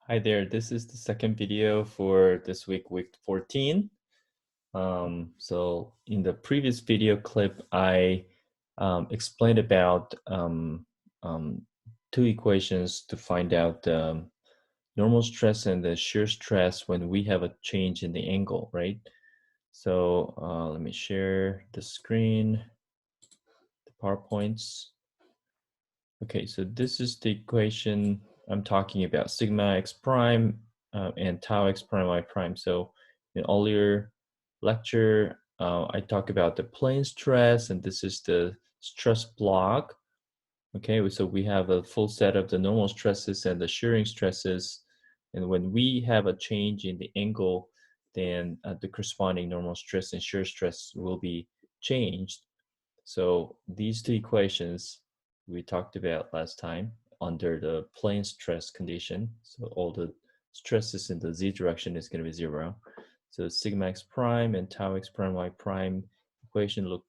Hi there, this is the second video for this week, week 14. So in the previous video clip, I explained about two equations to find out the normal stress and the shear stress when we have a change in the angle, right? So let me share the screen, the PowerPoints. Okay, so this is the equation I'm talking about, sigma x prime and tau x prime y prime. So in earlier lecture, I talked about the plane stress, and this is the stress block. Okay, so we have a full set of the normal stresses and the shearing stresses. And when we have a change in the angle, then the corresponding normal stress and shear stress will be changed. So these two equations we talked about last time under the plane stress condition. So all the stresses in the z direction is going to be 0. So sigma x prime and tau x prime y prime equation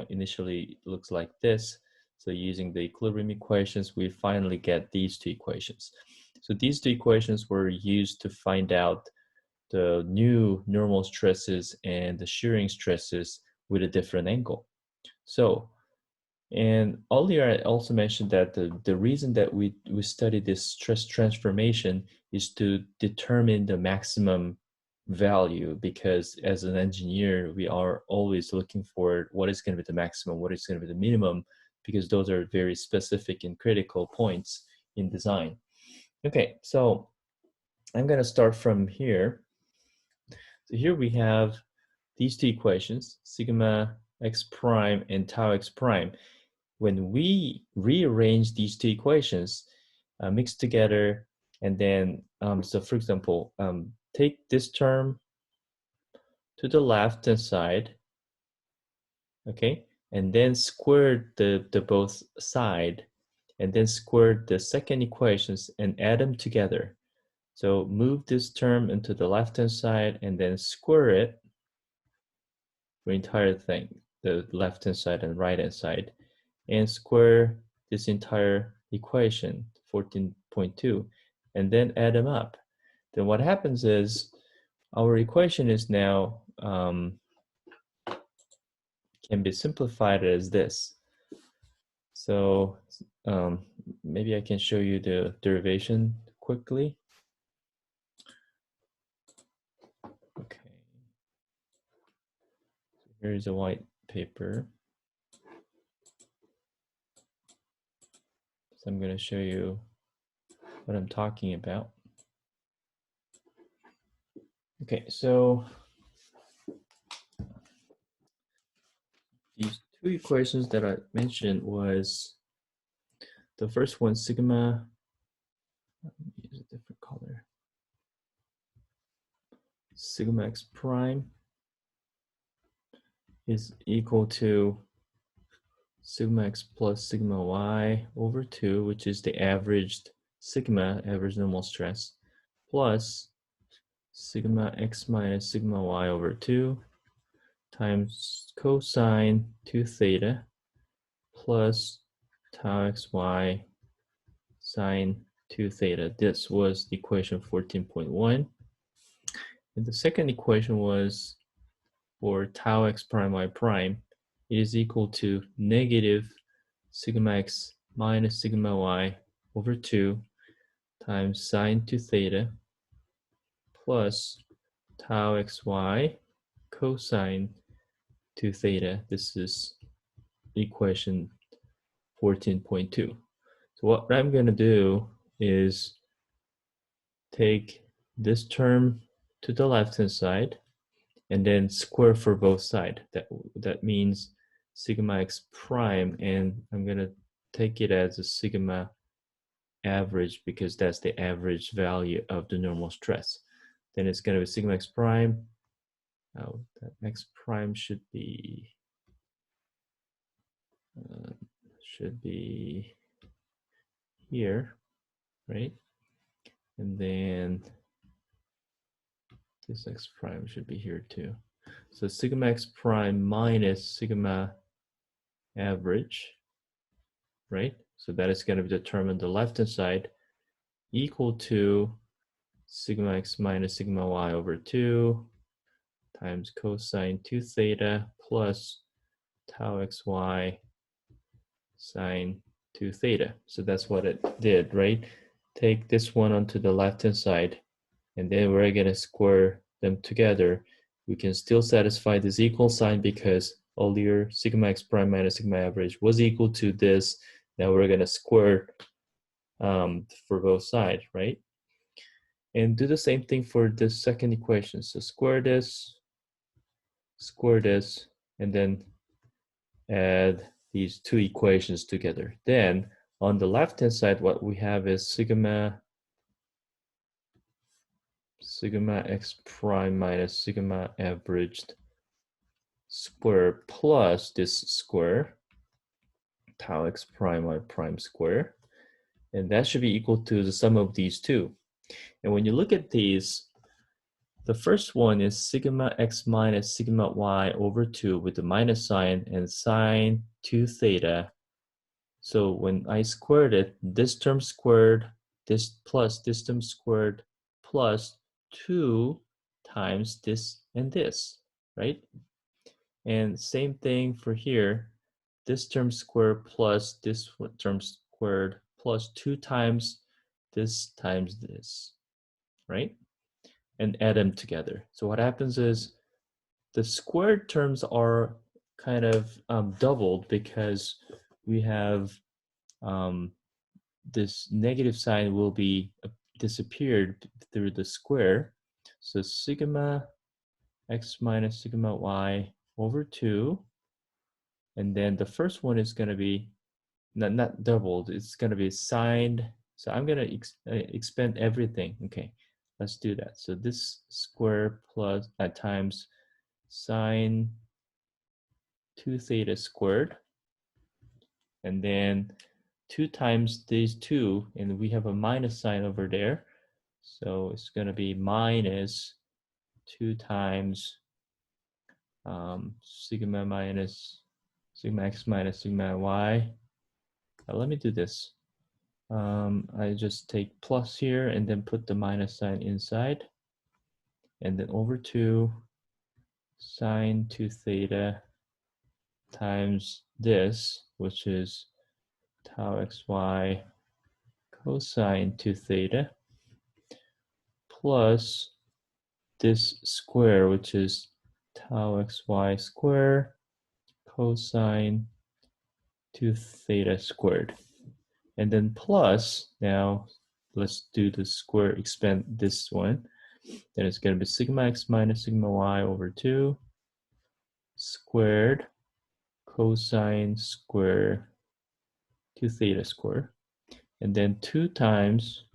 initially looks like this. So using the equilibrium equations, we finally get these two equations. So these two equations were used to find out the new normal stresses and the shearing stresses with a different angle. So, and earlier I also mentioned that the reason that we study this stress transformation is to determine the maximum value, because as an engineer, we are always looking for what is going to be the maximum, what is going to be the minimum, because those are very specific and critical points in design. Okay, so I'm going to start from here. So here we have these two equations, sigma x prime and tau x prime. When we rearrange these two equations, mix together, and then, so for example, take this term to the left-hand side, okay, and then square the both side, and then square the second equations and add them together. So move this term into the left-hand side and then square it for the entire thing, the left-hand side and right-hand side, and square this entire equation, 14.2, and then add them up. Then what happens is our equation is now can be simplified as this. So maybe I can show you the derivation quickly. Okay, here's a white paper. So I'm going to show you what I'm talking about. Okay, so these two equations that I mentioned was the first one, sigma, let me use a different color, sigma x prime is equal to sigma x plus sigma y over 2, which is the averaged sigma, average normal stress, plus sigma x minus sigma y over 2 times cosine 2 theta plus tau xy sine 2 theta. This was equation 14.1. And the second equation was for tau x prime y prime, it is equal to negative sigma x minus sigma y over 2 times sine 2 theta plus tau xy cosine 2 theta. This is equation 14.2. So what I'm going to do is take this term to the left-hand side and then square for both sides. That means sigma x prime, and I'm going to take it as a sigma average because that's the average value of the normal stress. Then it's going to be sigma x prime. Now that x prime should be here, right? And then this x prime should be here too. So sigma x prime minus sigma average, right? So that is going to determine the left-hand side equal to sigma x minus sigma y over 2 times cosine 2 theta plus tau xy sine 2 theta. So that's what it did, right? Take this one onto the left-hand side, and then we're going to square them together. We can still satisfy this equal sign because earlier sigma x prime minus sigma average was equal to this. Now we're going to square for both sides, right? And do the same thing for the second equation. So square this, and then add these two equations together. Then on the left-hand side, what we have is sigma x prime minus sigma averaged square plus this square, tau x prime y prime square. And that should be equal to the sum of these two. And when you look at these, the first one is sigma x minus sigma y over 2 with the minus sign and sine 2 theta. So when I squared it, this term squared, this plus this term squared, plus 2 times this and this, right? And same thing for here, this term squared plus this term squared plus 2 times this, right? And add them together. So what happens is the squared terms are kind of doubled because we have this negative sign will be disappeared through the square. So sigma x minus sigma y over 2. And then the first one is going to be not doubled. It's going to be signed. So I'm going to expand everything. Okay, let's do that. So this square plus times sine 2 theta squared. And then 2 times these two, and we have a minus sign over there. So it's going to be minus 2 times sigma x minus sigma y. Let me do this. I just take plus here and then put the minus sign inside. And then over 2 sine 2 theta times this, which is tau xy cosine 2 theta, plus this square, which is tau xy square cosine 2 theta squared. And then plus, now let's do the square, expand this one. Then it's going to be sigma x minus sigma y over 2 squared cosine square 2 theta square. And then 2 times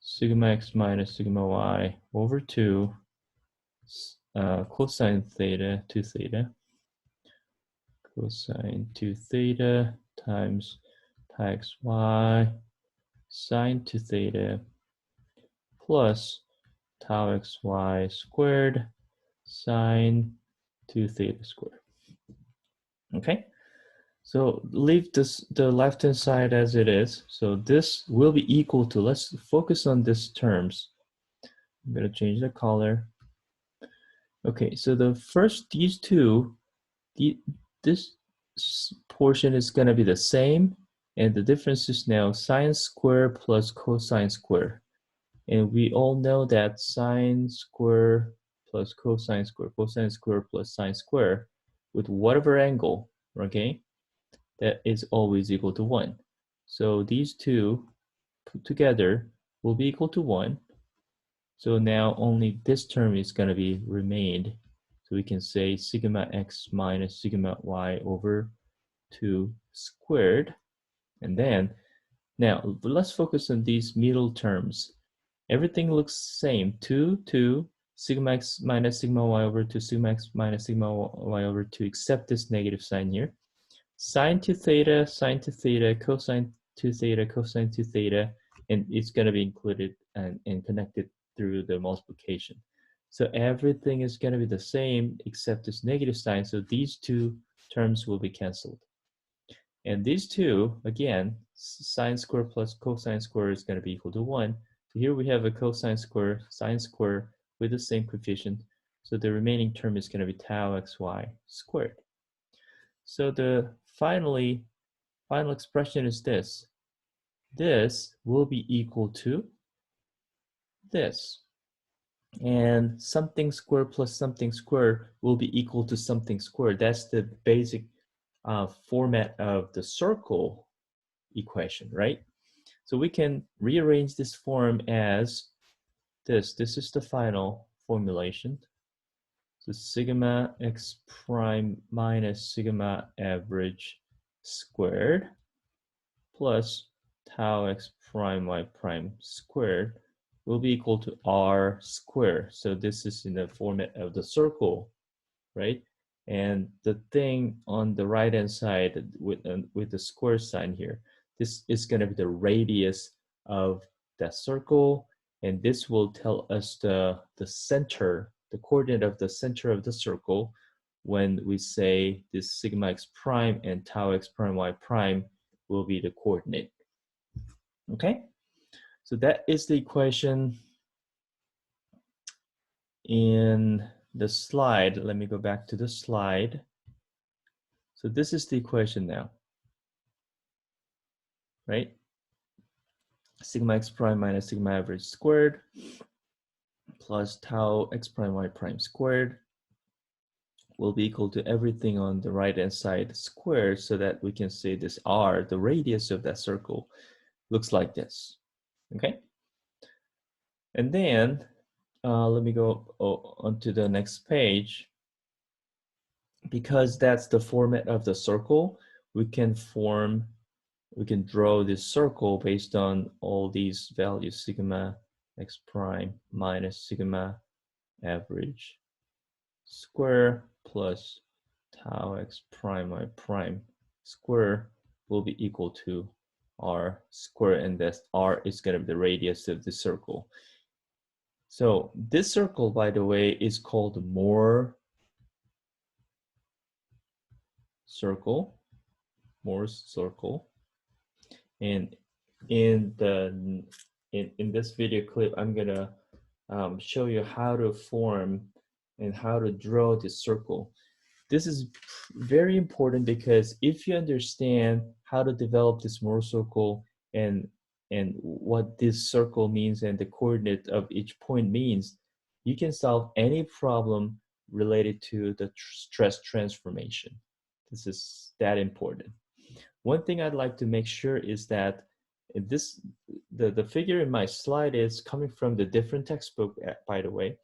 sigma x minus sigma y over 2 cosine theta 2 theta cosine 2 theta times pi xy sine 2 theta plus tau xy squared sine 2 theta squared. Okay, so leave the left hand side as it is. So this will be equal to, let's focus on these terms. I'm going to change the color. Okay, so the first, these two, this portion is going to be the same, and the difference is now sine square plus cosine square. And we all know that sine square plus cosine square plus sine square with whatever angle, okay, that is always equal to 1. So these two put together will be equal to 1. So now only this term is going to be remained. So we can say sigma x minus sigma y over 2 squared. And then, now let's focus on these middle terms. Everything looks same. 2, sigma x minus sigma y over 2, sigma x minus sigma y over 2, except this negative sign here. Sine 2 theta, cosine 2 theta, cosine 2 theta, and it's going to be included and connected through the multiplication. So everything is going to be the same except this negative sign, so these two terms will be canceled. And these two, again, sine square plus cosine square is going to be equal to 1. So here we have a cosine square, sine square with the same coefficient. So the remaining term is going to be tau xy squared. So the final expression is this. This will be equal to this. And something squared plus something squared will be equal to something squared. That's the basic format of the circle equation, right? So we can rearrange this form as this. This is the final formulation. So sigma x prime minus sigma average squared plus tau x prime y prime squared will be equal to r squared. So this is in the format of the circle, right? And the thing on the right hand side with the square sign here, this is going to be the radius of that circle, and this will tell us the center, the coordinate of the center of the circle when we say this sigma x prime and tau x prime y prime will be the coordinate. Okay, so that is the equation in the slide. Let me go back to the slide. So this is the equation now, right? Sigma x prime minus sigma average squared plus tau x prime y prime squared will be equal to everything on the right hand side squared, so that we can say this r, the radius of that circle, looks like this. Okay, and then let me go on to the next page. Because that's the format of the circle, we can draw this circle based on all these values: sigma x prime minus sigma average square plus tau x prime y prime square will be equal to r square, and that r is going to be the radius of the circle. So this circle, by the way, is called Mohr circle, Mohr's circle. And in this video clip, I'm gonna show you how to form and how to draw this circle. This is very important because if you understand how to develop this Mohr circle and what this circle means and the coordinate of each point means, you can solve any problem related to the stress transformation. This is that important. One thing I'd like to make sure is that the figure in my slide is coming from the different textbook, by the way.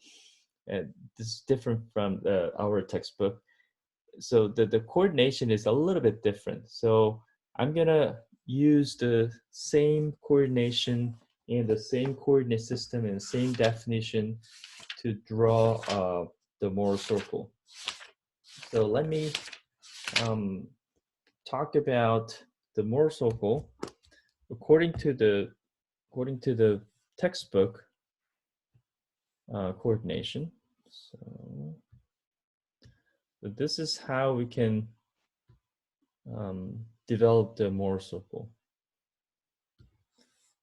This is different from our textbook. So the coordination is a little bit different. So I'm gonna use the same coordination and the same coordinate system and the same definition to draw the Mohr circle. So let me talk about the Mohr circle. According to the textbook coordination. So this is how we can develop the Mohr circle.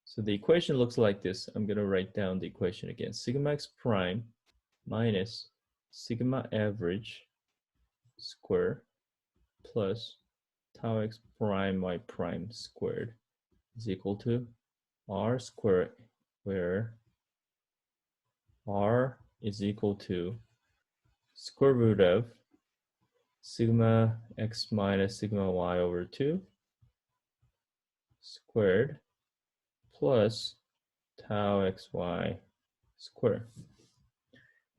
So the equation looks like this. I'm going to write down the equation again. Sigma x prime minus sigma average square plus tau x prime y prime squared is equal to r squared, where r is equal to square root of sigma x minus sigma y over 2 squared plus tau xy squared.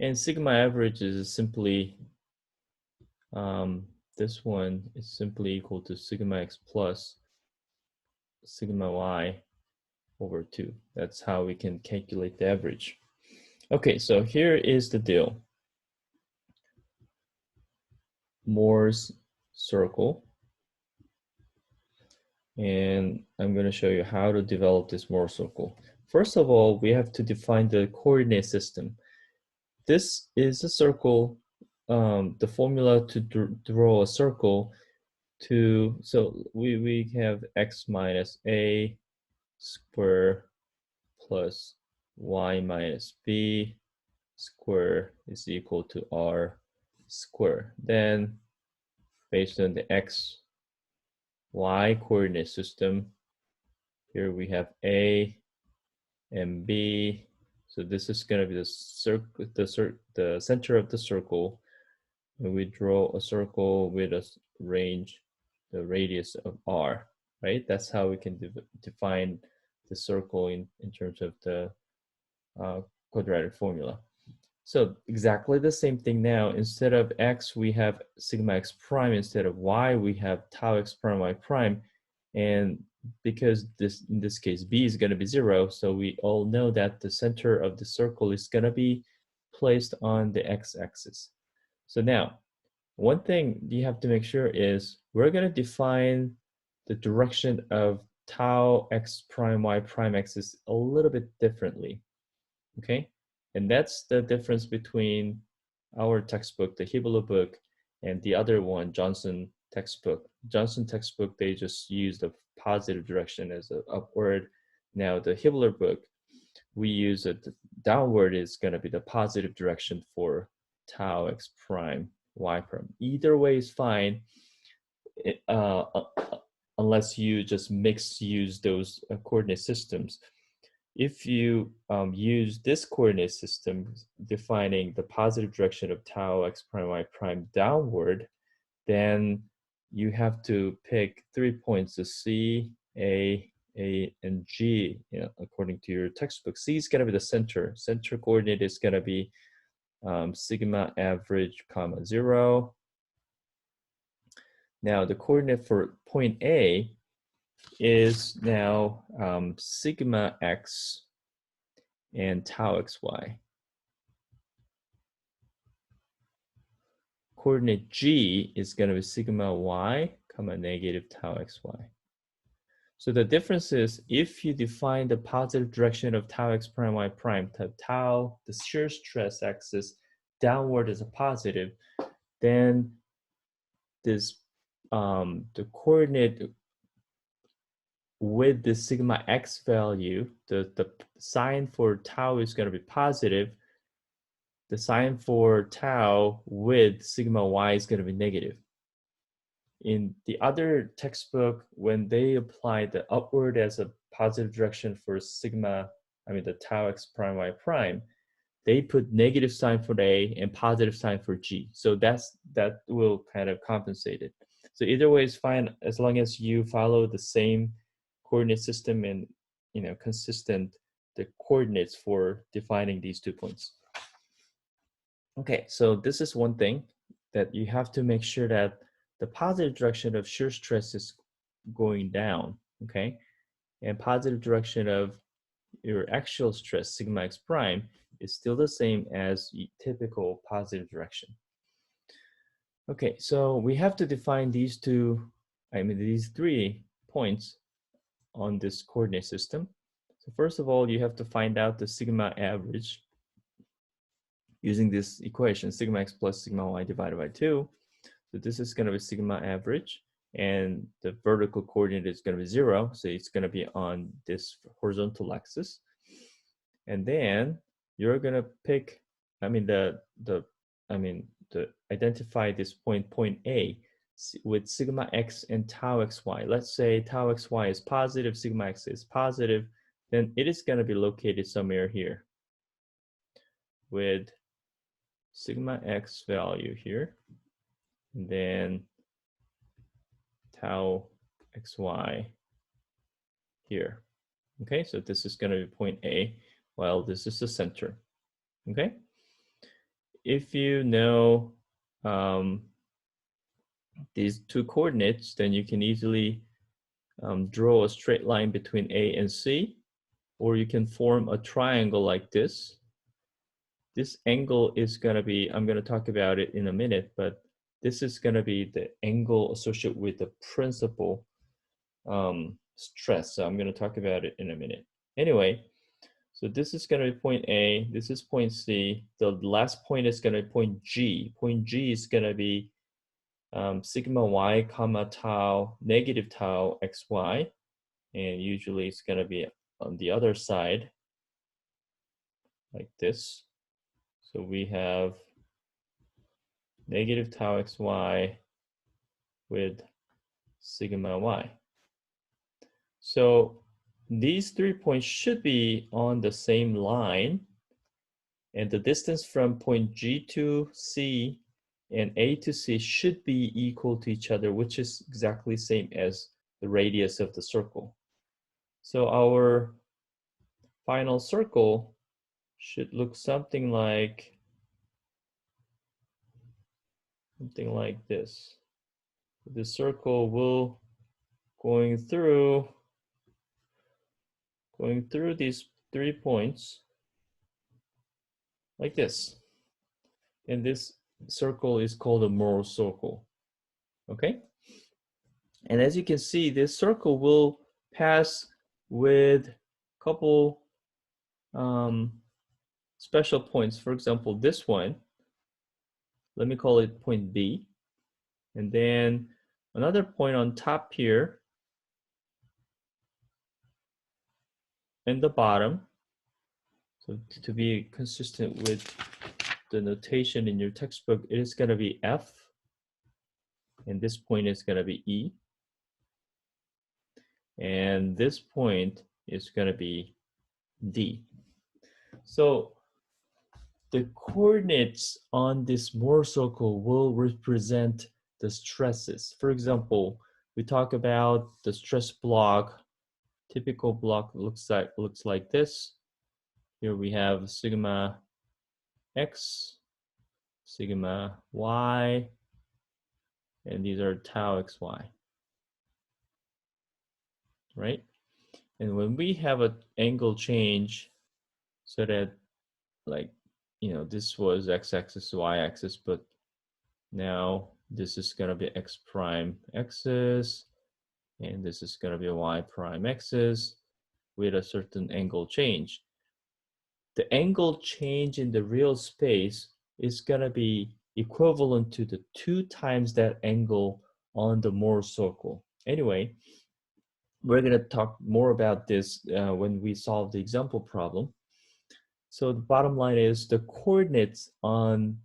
And sigma average is simply, this one is simply equal to sigma x plus sigma y over 2. That's how we can calculate the average. Okay, so here is the deal. Mohr's circle. And I'm going to show you how to develop this Mohr circle. First of all, we have to define the coordinate system. This is a circle, the formula to draw a circle so we have x minus a square plus y minus b square is equal to r square. Then based on the x, y coordinate system, here we have a and b. So this is going to be the center of the circle. And we draw a circle with a range, the radius of r, right? That's how we can define the circle in terms of the quadratic formula. So exactly the same thing now. Instead of x, we have sigma x prime. Instead of y, we have tau x prime y prime. And because in this case, b is going to be 0, so we all know that the center of the circle is going to be placed on the x-axis. So now, one thing you have to make sure is we're going to define the direction of tau x prime y prime axis a little bit differently, okay? And that's the difference between our textbook, the Hibbeler book, and the other one, Johnson textbook. Johnson textbook, they just use the positive direction as an upward. Now the Hibbeler book, we use a downward is going to be the positive direction for tau x prime y prime. Either way is fine, unless you just use those coordinate systems. If you use this coordinate system defining the positive direction of tau x prime y prime downward, then you have to pick 3 points, the C, A, and G, according to your textbook. C is going to be the center. Center coordinate is going to be sigma average comma 0. Now the coordinate for point A is now sigma x and tau xy. Coordinate G is going to be sigma y comma negative tau xy. So the difference is if you define the positive direction of tau x prime y prime, tau, the shear stress axis, downward as a positive, then this the coordinate with the sigma x value, the sign for tau is going to be positive. The sign for tau with sigma y is going to be negative. In the other textbook, when they apply the upward as a positive direction for sigma, the tau x prime y prime, they put negative sign for A and positive sign for G. So that will kind of compensate it. So either way is fine as long as you follow the same coordinate system and consistent the coordinates for defining these 2 points. Okay, so this is one thing that you have to make sure that the positive direction of shear stress is going down, okay? And positive direction of your actual stress, sigma x prime, is still the same as typical positive direction. Okay, so we have to define these these 3 points on this coordinate system. So first of all, you have to find out the sigma average using this equation, sigma x plus sigma y divided by 2. So this is going to be sigma average, and the vertical coordinate is going to be 0, so it's going to be on this horizontal axis. And then you're going to pick, identify this point A, with sigma x and tau xy. Let's say tau xy is positive, sigma x is positive, then it is going to be located somewhere here with sigma x value here, and then tau xy here. Okay, so this is going to be point A, while this is the center. Okay, if you know these 2 coordinates, then you can easily draw a straight line between A and C, or you can form a triangle like this. This angle is going to be, I'm going to talk about it in a minute, but this is going to be the angle associated with the principal stress. So I'm going to talk about it in a minute. Anyway, so this is going to be point A, this is point C. The last point is going to be point G. Point G is going to be sigma y comma tau negative tau xy, and usually it's going to be on the other side. like this. So we have negative tau xy with sigma y. So these 3 points should be on the same line, and the distance from point G to C and A to C should be equal to each other, which is exactly the same as the radius of the circle. So our final circle should look something like this. The circle will going through these 3 points like this. And this circle is called a Mohr circle. Okay? And as you can see, this circle will pass with a couple special points. For example, this one, let me call it point B. And then another point on top here, and the bottom. So to be consistent with the notation in your textbook, it is going to be F, and this point is going to be E, and this point is going to be D. So the coordinates on this Mohr circle will represent the stresses. For example, we talk about the stress block. Typical block looks like this. Here we have sigma x, sigma y, and these are tau xy, right? And when we have an angle change, so that like, this was x-axis, y-axis, but now this is going to be x prime axis, and this is going to be a y prime axis with a certain angle change. The angle change in the real space is going to be equivalent to the 2 times that angle on the Mohr circle. Anyway, we're going to talk more about this when we solve the example problem. So the bottom line is the coordinates of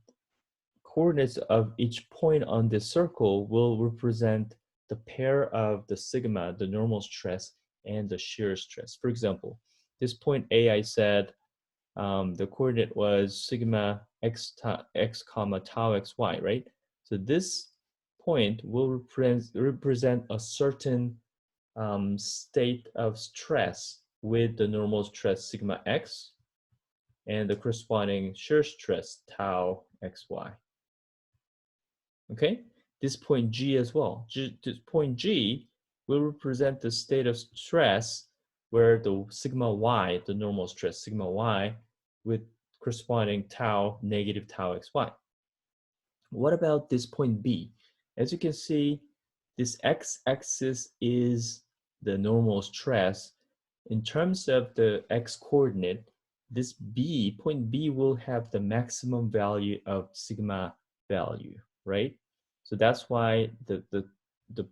each point on this circle will represent the pair of the sigma, the normal stress, and the shear stress. For example, this point A, I said the coordinate was sigma x comma tau xy, right? So this point will represent a certain state of stress with the normal stress sigma x and the corresponding shear stress tau xy. Okay, this point G as well. This point G will represent the state of stress where the sigma y, the normal stress sigma y, with corresponding tau, negative tau xy. What about this point B? As you can see, this x-axis is the normal stress. In terms of the x-coordinate, this B, point B, will have the maximum value of sigma value, right? So that's why the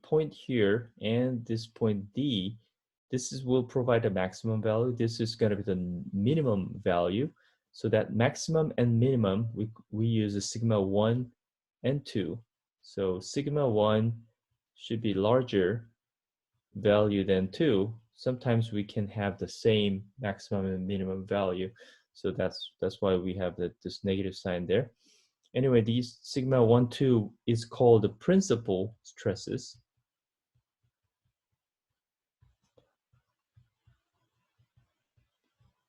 point here and this point D, will provide a maximum value. This is going to be the minimum value. So that maximum and minimum, we use a sigma 1 and 2. So sigma 1 should be larger value than 2. Sometimes we can have the same maximum and minimum value. So that's why we have this negative sign there. Anyway, these sigma 1, 2 is called the principal stresses.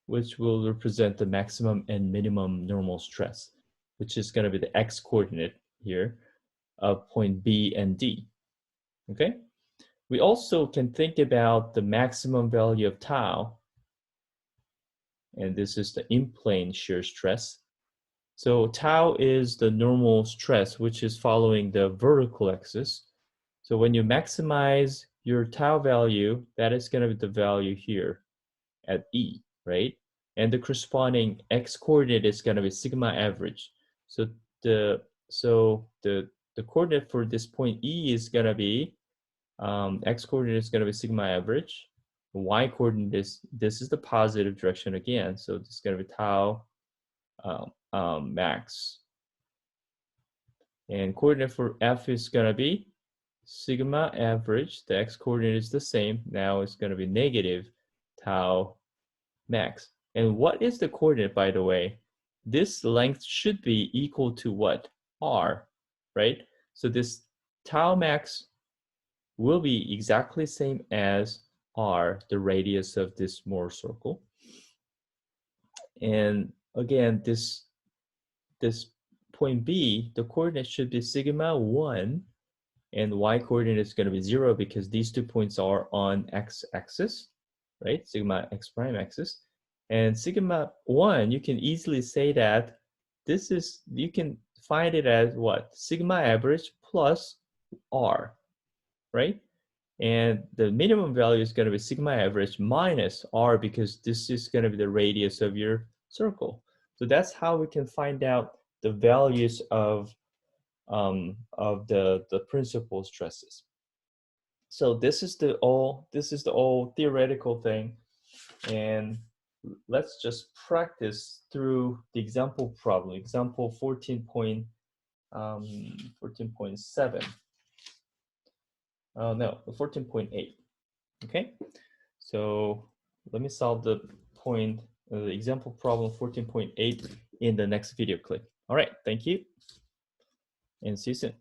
Which will represent the maximum and minimum normal stress, which is going to be the x-coordinate here of point B and D. Okay? We also can think about the maximum value of tau, and this is the in-plane shear stress. So tau is the normal stress, which is following the vertical axis. So when you maximize your tau value, that is going to be the value here at E, right? And the corresponding x-coordinate is going to be sigma average. So the coordinate for this point E is going to be x-coordinate is going to be sigma average. Y coordinate is, this is the positive direction again. So this is going to be tau max. And coordinate for F is going to be sigma average. The x coordinate is the same. Now it's going to be negative tau max. And what is the coordinate, by the way? This length should be equal to what? R, right? So this tau max will be exactly same as R, the radius of this Mohr circle. And again, this point B, the coordinate should be sigma 1, and y coordinate is going to be 0 because these 2 points are on x-axis, right? Sigma x prime axis. And sigma 1, you can easily say that this is, you can find it as what? Sigma average plus r, right? And the minimum value is going to be sigma average minus r because this is going to be the radius of your circle. So that's how we can find out the values of the principal stresses. So this is the all theoretical thing, and let's just practice through the example problem, example 14.7. Oh no, 14.8. Okay, so let me solve the example problem 14.8 in the next video clip. All right, thank you, and see you soon.